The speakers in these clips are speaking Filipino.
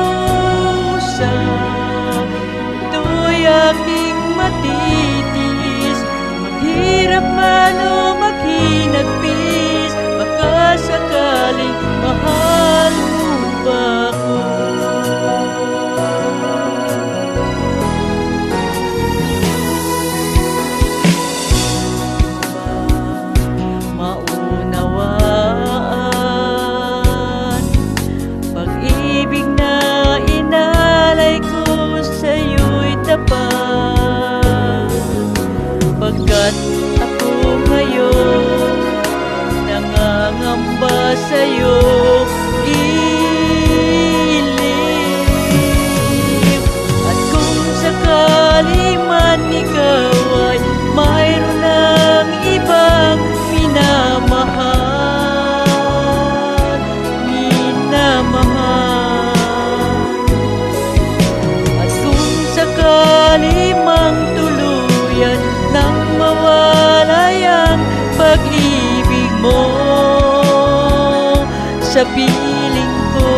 magdusa. Ito'y aking matitiis, maghirap man o maghinagpis, baka sakaling mahal mo ba ako? Maunawaan pag-ibig na inalay ko sa'yo'y tapat, pagkat ako ngayon nangangamba sa'yo ilim. At kung sakali man ikaw ay mayroon ng ibang minamahal, at kung sakali mang tuluyan nang mawalay ang pag-ibig mo sa piling ko,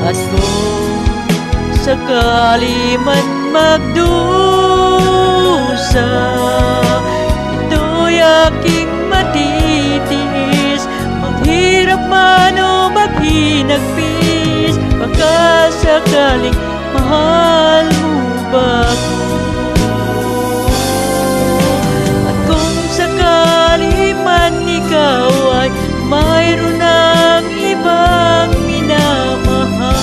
at kung sakali man magdusa, ito'y aking matitiis, maghirap man o maghinagpis, baka sakaling mahal mo ba ako? At kung sakali man ikaw ay mayroon ng ibang minamahal,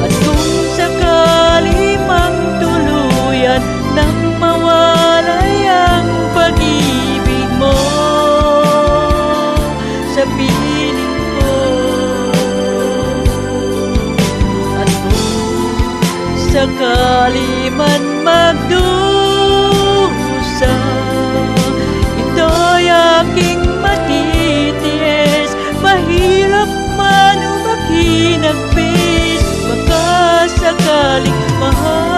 at kung sakali mang tuluyan nang mawalay ang pag-ibig mo sa piling ko, at kung sakali man magdusa, ito'y aking matitiis, mahirap man o maghinagpis, baka sakaling mahal